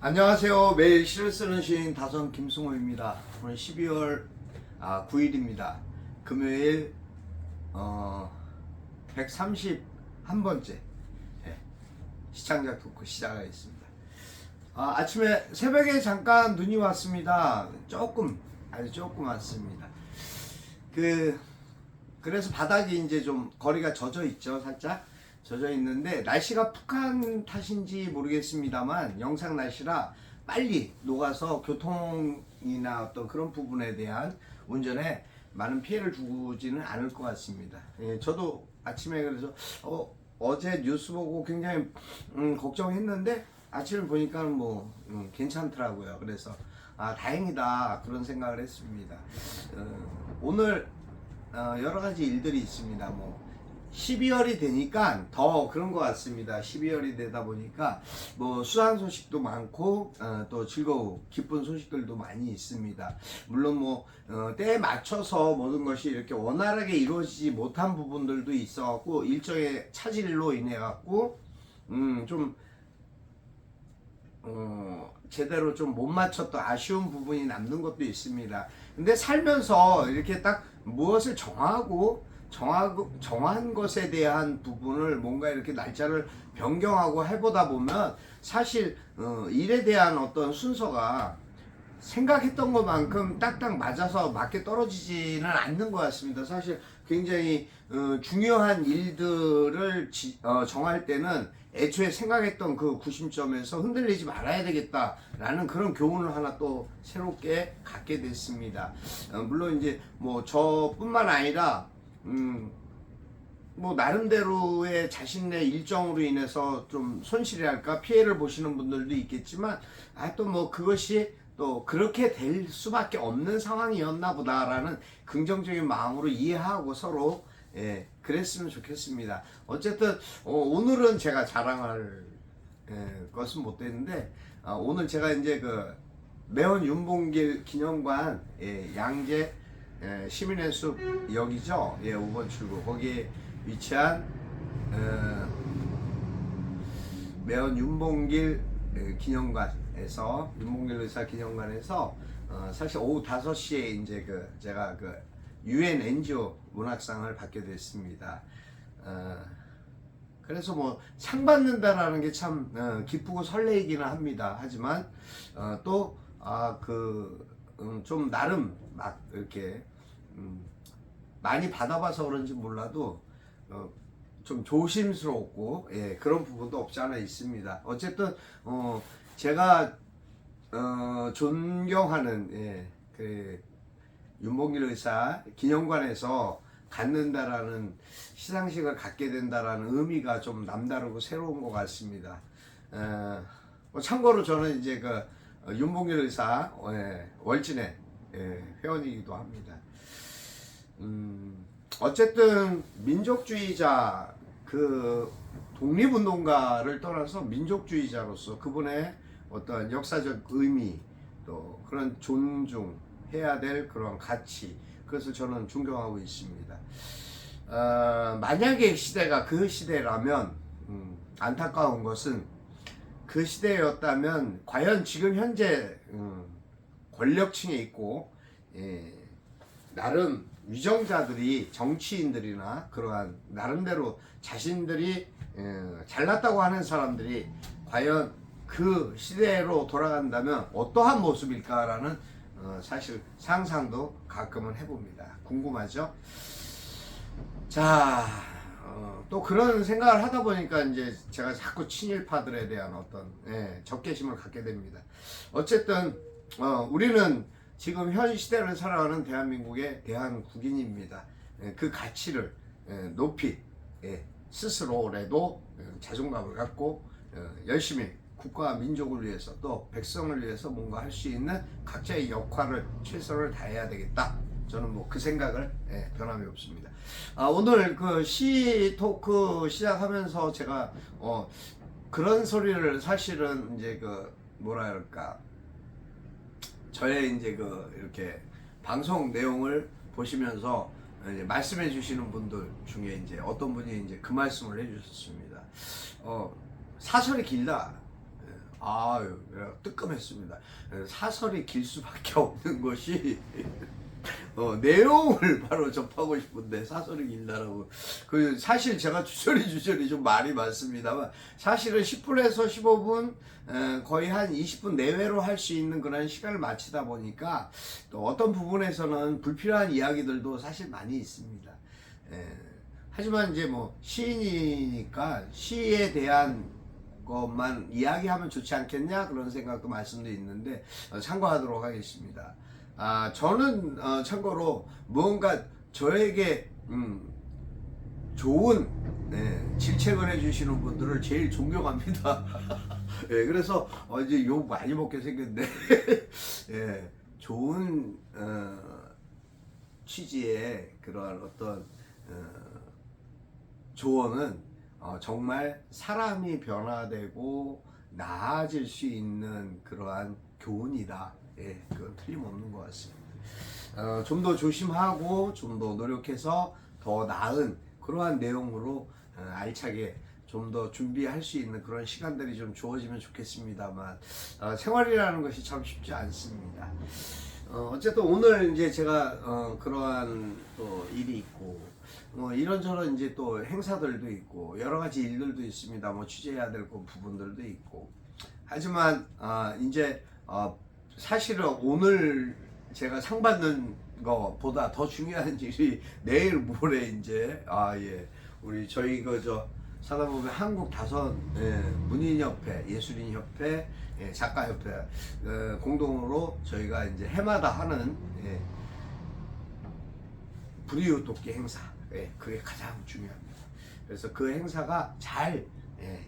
안녕하세요. 매일 시를 쓰는 시인 다선 김승호입니다. 오늘 12월 9일입니다. 금요일 131번째 시창작 토크 시작하겠습니다. 아침에 새벽에 잠깐 눈이 왔습니다. 아주 조금 왔습니다. 그래서 바닥이 이제 좀 거리가 젖어 있죠. 살짝 젖어 있는데 날씨가 푹한 탓인지 모르겠습니다만 영상 날씨라 빨리 녹아서 교통이나 어떤 그런 부분에 대한 운전에 많은 피해를 주지는 않을 것 같습니다. 저도 아침에 그래서 어제 뉴스 보고 굉장히 걱정했는데 아침에 보니까 괜찮더라고요. 그래서 다행이다 그런 생각을 했습니다. 오늘 여러 가지 일들이 있습니다. 12월이 되니까 더 그런 것 같습니다. 12월이 되다 보니까 수상 소식도 많고 또 즐거운 기쁜 소식들도 많이 있습니다. 물론 때에 맞춰서 모든 것이 이렇게 원활하게 이루어지지 못한 부분들도 있어갖고 일정의 차질로 인해 갖고 좀 제대로 좀 못 맞췄던 아쉬운 부분이 남는 것도 있습니다. 근데 살면서 이렇게 딱 무엇을 정한 것에 대한 부분을 뭔가 이렇게 날짜를 변경하고 해보다 보면 사실 일에 대한 어떤 순서가 생각했던 것만큼 딱딱 맞아서 맞게 떨어지지는 않는 것 같습니다. 사실 굉장히 중요한 일들을 정할 때는 애초에 생각했던 그 구심점에서 흔들리지 말아야 되겠다라는 그런 교훈을 하나 또 새롭게 갖게 됐습니다. 물론 이제 저뿐만 아니라 나름대로의 자신의 일정으로 인해서 좀 손실이랄까 피해를 보시는 분들도 있겠지만 또 그것이 또 그렇게 될 수밖에 없는 상황이었나 보다라는 긍정적인 마음으로 이해하고 서로 그랬으면 좋겠습니다. 어쨌든 오늘은 제가 자랑할 것은 못 되는데 오늘 제가 이제 매원 윤봉길 기념관 양재 시민의 숲 여기죠. 5번 출구 거기에 위치한 매원 윤봉길 기념관에서 윤봉길 의사 기념관에서 사실 오후 5시에 이제 제가 UN NGO 문학상을 받게 됐습니다. 그래서 상 받는다라는 게 참 기쁘고 설레이기는 합니다. 하지만 또 좀 나름 막 이렇게 많이 받아봐서 그런지 몰라도 좀 조심스럽고 그런 부분도 없지 않아 있습니다. 어쨌든 제가 존경하는 윤봉길 의사 기념관에서 갖는다라는 시상식을 갖게 된다라는 의미가 좀 남다르고 새로운 것 같습니다. 참고로 저는 이제 윤봉길 의사 월진의 회원이기도 합니다. 어쨌든 민족주의자 독립운동가를 떠나서 민족주의자로서 그분의 어떤 역사적 의미 또 그런 존중해야 될 그런 가치 그것을 저는 존경하고 있습니다. 만약에 시대가 그 시대라면 안타까운 것은 그 시대였다면 과연 지금 현재 권력층에 있고 나름 위정자들이 정치인들이나 그러한 나름대로 자신들이 잘났다고 하는 사람들이 과연 그 시대로 돌아간다면 어떠한 모습일까라는 사실 상상도 가끔은 해봅니다. 궁금하죠? 자, 또 그런 생각을 하다 보니까 이제 제가 자꾸 친일파들에 대한 어떤 적개심을 갖게 됩니다. 어쨌든 우리는 지금 현 시대를 살아가는 대한민국의 대한국인입니다. 그 가치를 높이 스스로라도 자존감을 갖고 열심히 국가와 민족을 위해서 또 백성을 위해서 뭔가 할 수 있는 각자의 역할을 최선을 다해야 되겠다. 저는 그 생각을 변함이 없습니다. 오늘 시 토크 시작하면서 제가 그런 소리를 사실은 이제 뭐라 그럴까 저의 이제 이렇게 방송 내용을 보시면서 이제 말씀해 주시는 분들 중에 이제 어떤 분이 이제 그 말씀을 해 주셨습니다. 사설이 길다. 아유, 뜨끔했습니다. 사설이 길 수밖에 없는 것이 내용을 바로 접하고 싶은데 사설이 길다라고. 그 사실 제가 주저리 좀 말이 많습니다만 사실은 10분에서 15분 거의 한 20분 내외로 할 수 있는 그런 시간을 마치다 보니까 또 어떤 부분에서는 불필요한 이야기들도 사실 많이 있습니다. 하지만 이제 뭐 시인이니까 시에 대한 것만 이야기하면 좋지 않겠냐 그런 생각도 말씀도 있는데 참고하도록 하겠습니다. 저는 참고로 무언가 저에게 좋은 질책을 해주시는 분들을 제일 존경합니다. 예, 그래서 이제 욕 많이 먹게 생겼는데 예, 좋은 취지의 그러한 어떤 조언은 정말 사람이 변화되고 나아질 수 있는 그러한 교훈이다. 예, 그건 틀림없는 것 같습니다. 좀 더 조심하고 좀 더 노력해서 더 나은 그러한 내용으로 알차게 좀 더 준비할 수 있는 그런 시간들이 좀 주어지면 좋겠습니다만 생활이라는 것이 참 쉽지 않습니다. 어쨌든 오늘 이제 제가 그러한 또 일이 있고 이런저런 이제 또 행사들도 있고 여러 가지 일들도 있습니다. 뭐 취재해야 될 부분들도 있고 하지만 이제 사실은 오늘 제가 상 받는 것보다 더 중요한 일이 내일 모레 이제 예 우리 저희 그저 사다보면 한국 다섯 문인협회, 예술인협회, 작가협회 공동으로 저희가 이제 해마다 하는 불이웃 돕기 행사, 그게 가장 중요합니다. 그래서 그 행사가 잘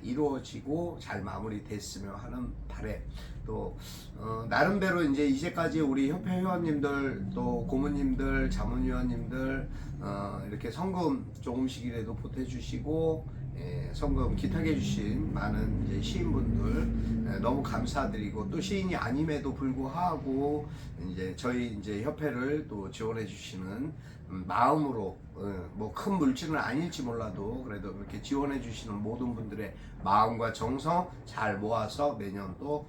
이루어지고 잘 마무리됐으면 하는 바람. 또 나름대로 이제까지 우리 협회 회원님들 또 고모님들 자문위원님들 이렇게 성금 조금씩이라도 보태주시고 성금 기탁해 주신 많은 이제 시인분들 너무 감사드리고 또 시인이 아님에도 불구하고 이제 저희 이제 협회를 또 지원해 주시는 마음으로 뭐 큰 물질은 아닐지 몰라도 그래도 그렇게 지원해 주시는 모든 분들의 마음과 정성 잘 모아서 내년 또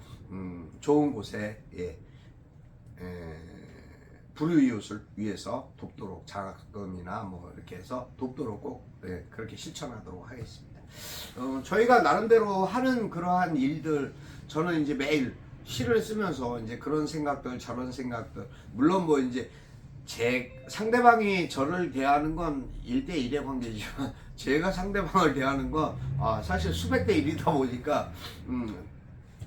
좋은 곳에 불우이웃을 위해서 돕도록 장학금이나 뭐 이렇게 해서 돕도록 꼭 그렇게 실천하도록 하겠습니다. 저희가 나름대로 하는 그러한 일들 저는 이제 매일 시를 쓰면서 이제 그런 생각들 저런 생각들 물론 뭐 이제 제 상대방이 저를 대하는 건 1대1의 관계지만 제가 상대방을 대하는 건 사실 수백 대 1이다 보니까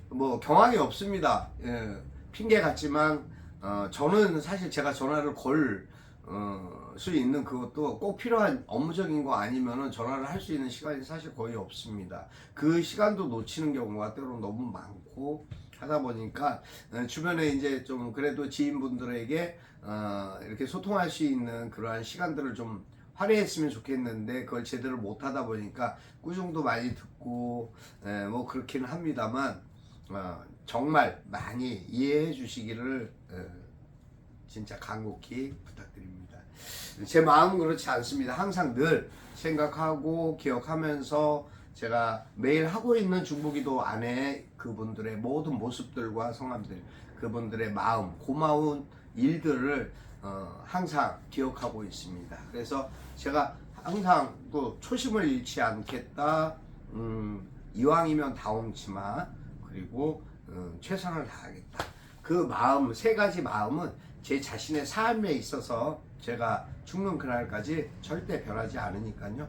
뭐 경황이 없습니다. 핑계 같지만 저는 사실 제가 전화를 걸 수 있는 그것도 꼭 필요한 업무적인 거 아니면은 전화를 할 수 있는 시간이 사실 거의 없습니다. 그 시간도 놓치는 경우가 때로 너무 많고 하다 보니까 주변에 이제 좀 그래도 지인분들에게 이렇게 소통할 수 있는 그러한 시간들을 좀 활용했으면 좋겠는데 그걸 제대로 못 하다 보니까 꾸중도 많이 듣고 뭐 그렇기는 합니다만 정말 많이 이해해 주시기를 진짜 간곡히 부탁드립니다. 제 마음은 그렇지 않습니다. 항상 늘 생각하고 기억하면서 제가 매일 하고 있는 중보기도 안에 그분들의 모든 모습들과 성함들 그분들의 마음 고마운 일들을 항상 기억하고 있습니다. 그래서 제가 항상 또 초심을 잃지 않겠다. 이왕이면 다홍치마 그리고 최선을 다하겠다. 그 마음 세 가지 마음은 제 자신의 삶에 있어서 제가 죽는 그날까지 절대 변하지 않으니까요.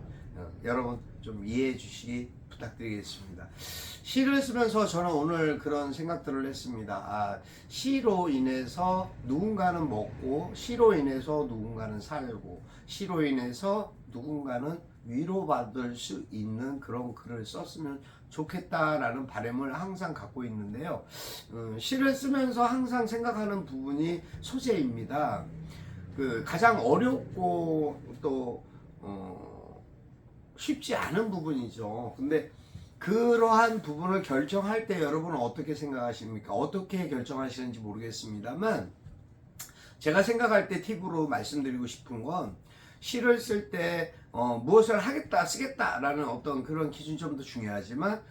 여러분 좀 이해해 주시기 부탁드리겠습니다. 시를 쓰면서 저는 오늘 그런 생각들을 했습니다. 시로 인해서 누군가는 먹고 시로 인해서 누군가는 살고 시로 인해서 누군가는 위로받을 수 있는 그런 글을 썼으면 좋겠다라는 바람을 항상 갖고 있는데요. 시를 쓰면서 항상 생각하는 부분이 소재입니다. 그 가장 어렵고 또 쉽지 않은 부분이죠. 근데 그러한 부분을 결정할 때 여러분은 어떻게 생각하십니까? 어떻게 결정하시는지 모르겠습니다만 제가 생각할 때 팁으로 말씀드리고 싶은 건 시를 쓸 때 무엇을 하겠다 쓰겠다라는 어떤 그런 기준점도 중요하지만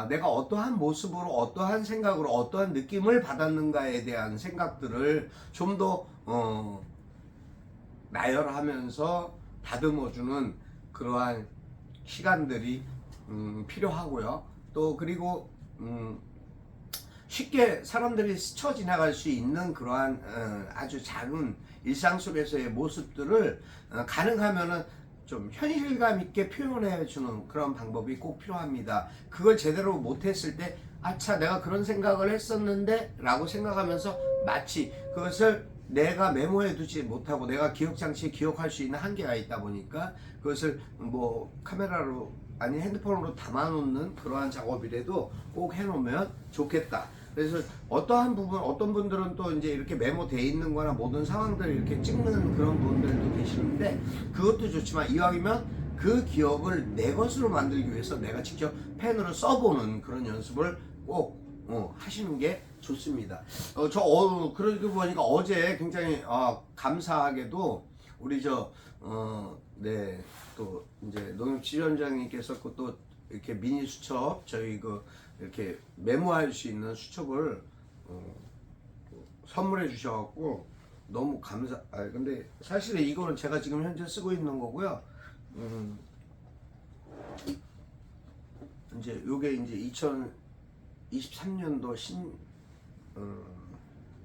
내가 어떠한 모습으로 어떠한 생각으로 어떠한 느낌을 받았는가에 대한 생각들을 좀 더 나열하면서 다듬어주는 그러한 시간들이 필요하고요. 또 그리고 쉽게 사람들이 스쳐 지나갈 수 있는 그러한 아주 작은 일상 속에서의 모습들을 가능하면은 좀 현실감 있게 표현해 주는 그런 방법이 꼭 필요합니다. 그걸 제대로 못했을 때 아차 내가 그런 생각을 했었는데 라고 생각하면서 마치 그것을 내가 메모해 두지 못하고 내가 기억장치에 기억할 수 있는 한계가 있다 보니까 그것을 뭐 카메라로 아니 핸드폰으로 담아놓는 그러한 작업이라도 꼭 해놓으면 좋겠다. 그래서 어떠한 부분, 어떤 분들은 또 이제 이렇게 메모돼 있는 거나 모든 상황들을 이렇게 찍는 그런 분들도 계시는데 그것도 좋지만 이왕이면 그 기억을 내 것으로 만들기 위해서 내가 직접 펜으로 써보는 그런 연습을 꼭 하시는 게 좋습니다. 그러고 보니까 어제 굉장히 감사하게도 우리 네, 또 이제 농협지원장님께서 또 이렇게 미니 수첩 저희 이렇게 메모할 수 있는 수첩을 선물해 주셔갖고 너무 근데 사실은 이거는 제가 지금 현재 쓰고 있는 거고요. 이제 요게 이제 2023년도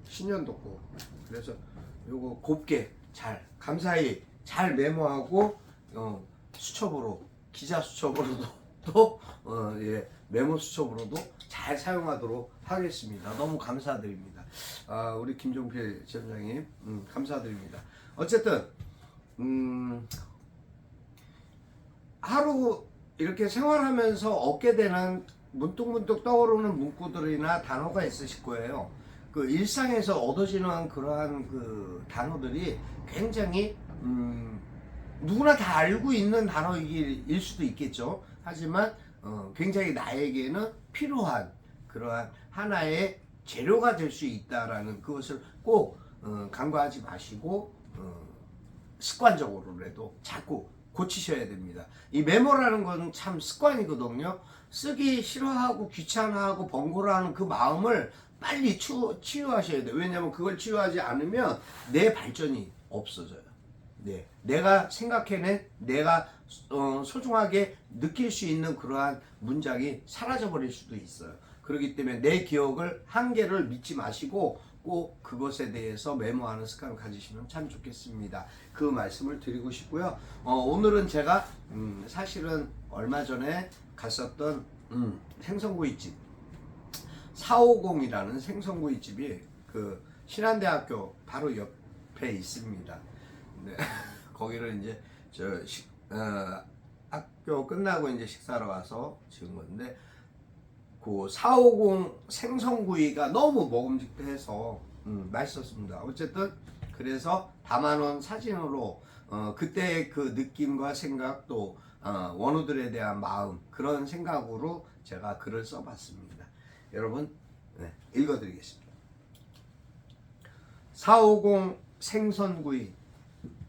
신년도 거. 그래서 요거 곱게 감사히 잘 메모하고 수첩으로 기자 수첩으로도 또 메모 수첩으로도 잘 사용하도록 하겠습니다. 너무 감사드립니다. 우리 김종필 지원장님 감사드립니다. 어쨌든 하루 이렇게 생활하면서 얻게 되는 문득문득 떠오르는 문구들이나 단어가 있으실 거예요. 그 일상에서 얻어지는 그러한 그 단어들이 굉장히 누구나 다 알고 있는 단어일 수도 있겠죠. 하지만 굉장히 나에게는 필요한 그러한 하나의 재료가 될 수 있다라는 그것을 꼭 간과하지 마시고 습관적으로라도 자꾸 고치셔야 됩니다. 이 메모라는 건 참 습관이거든요. 쓰기 싫어하고 귀찮아하고 번거로워하는 그 마음을 빨리 치유하셔야 돼요. 왜냐하면 그걸 치유하지 않으면 내 발전이 없어져요. 네, 내가 생각해낸 내가 소중하게 느낄 수 있는 그러한 문장이 사라져 버릴 수도 있어요. 그렇기 때문에 내 기억을 한계를 믿지 마시고 꼭 그것에 대해서 메모하는 습관을 가지시면 참 좋겠습니다. 그 말씀을 드리고 싶고요. 오늘은 제가 사실은 얼마 전에 갔었던 생선구이집 450이라는 생선구이집이 그 신한대학교 바로 옆에 있습니다. 네, 거기를 이제 학교 끝나고 이제 식사하러 와서 지은 건데 그 450 생선구이가 너무 먹음직해서 맛있었습니다. 어쨌든 그래서 담아놓은 사진으로 그때의 그 느낌과 생각 또 원우들에 대한 마음 그런 생각으로 제가 글을 써봤습니다. 여러분 읽어드리겠습니다. 450 생선구이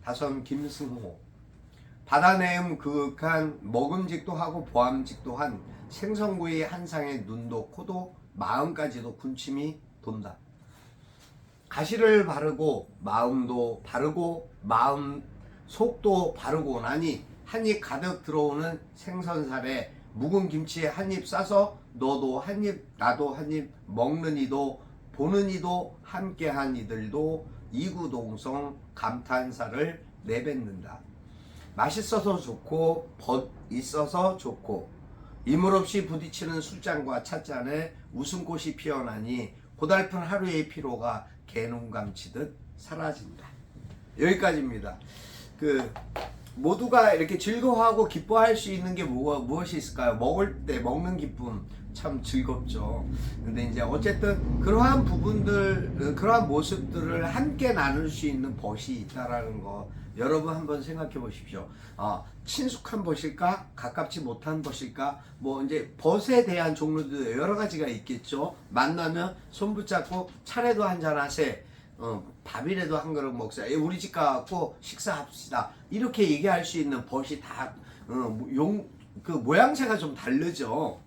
다섬 김승호 바다내음 그윽한 먹음직도 하고 보암직도 한 생선구이 한 상에 눈도 코도 마음까지도 군침이 돈다. 가시를 바르고 마음도 바르고 마음 속도 바르고 나니 한입 가득 들어오는 생선살에 묵은 김치에 한입 싸서 너도 한입 나도 한입 먹는 이도 보는 이도 함께한 이들도 이구동성 감탄사를 내뱉는다. 맛있어서 좋고 벗 있어서 좋고 이물 없이 부딪히는 술잔과 찻잔에 웃음꽃이 피어나니 고달픈 하루의 피로가 개눈 감치듯 사라진다. 여기까지입니다. 모두가 이렇게 즐거워하고 기뻐할 수 있는 게 무엇이 있을까요? 먹을 때 먹는 기쁨 참 즐겁죠. 근데 이제 어쨌든 그러한 부분들, 그러한 모습들을 함께 나눌 수 있는 벗이 있다라는 거 여러분 한번 생각해 보십시오. 친숙한 벗일까? 가깝지 못한 벗일까? 뭐 이제 벗에 대한 종류도 여러 가지가 있겠죠. 만나면 손 붙잡고 차례도 한잔 하세. 밥이라도 한 그릇 먹자. 우리 집 가갖고 식사합시다. 이렇게 얘기할 수 있는 벗이 다 그 모양새가 좀 다르죠.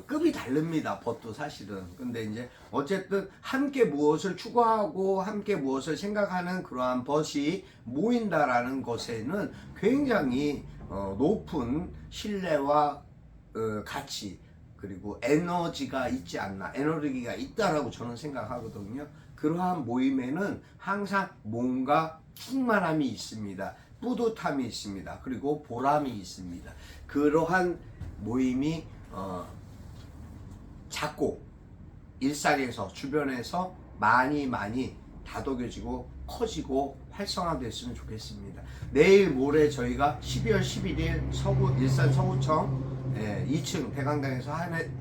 급이 다릅니다. 법도 사실은. 근데 이제 어쨌든 함께 무엇을 추구하고 함께 무엇을 생각하는 그러한 벗이 모인다라는 것에는 굉장히 높은 신뢰와 가치 그리고 에너지가 있지 않나, 에너지가 있다라고 저는 생각하거든요. 그러한 모임에는 항상 뭔가 충만함이 있습니다. 뿌듯함이 있습니다. 그리고 보람이 있습니다. 그러한 모임이 작고 일상에서 주변에서 많이 다독여지고 커지고 활성화됐으면 좋겠습니다. 내일 모레 저희가 12월 11일 일산 서구청 2층 대강당에서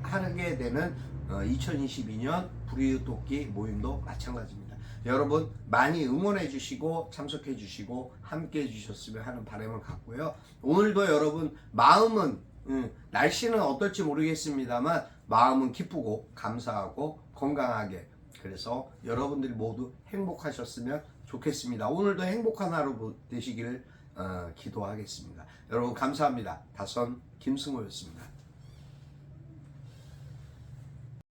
하게 되는 2022년 불이웃돕기 모임도 마찬가지입니다. 여러분 많이 응원해 주시고 참석해 주시고 함께 해 주셨으면 하는 바람을 갖고요. 오늘도 여러분 마음은 날씨는 어떨지 모르겠습니다만 마음은 기쁘고 감사하고 건강하게, 그래서 여러분들이 모두 행복하셨으면 좋겠습니다. 오늘도 행복한 하루 되시기를 기도하겠습니다. 여러분 감사합니다. 다선 김승호였습니다.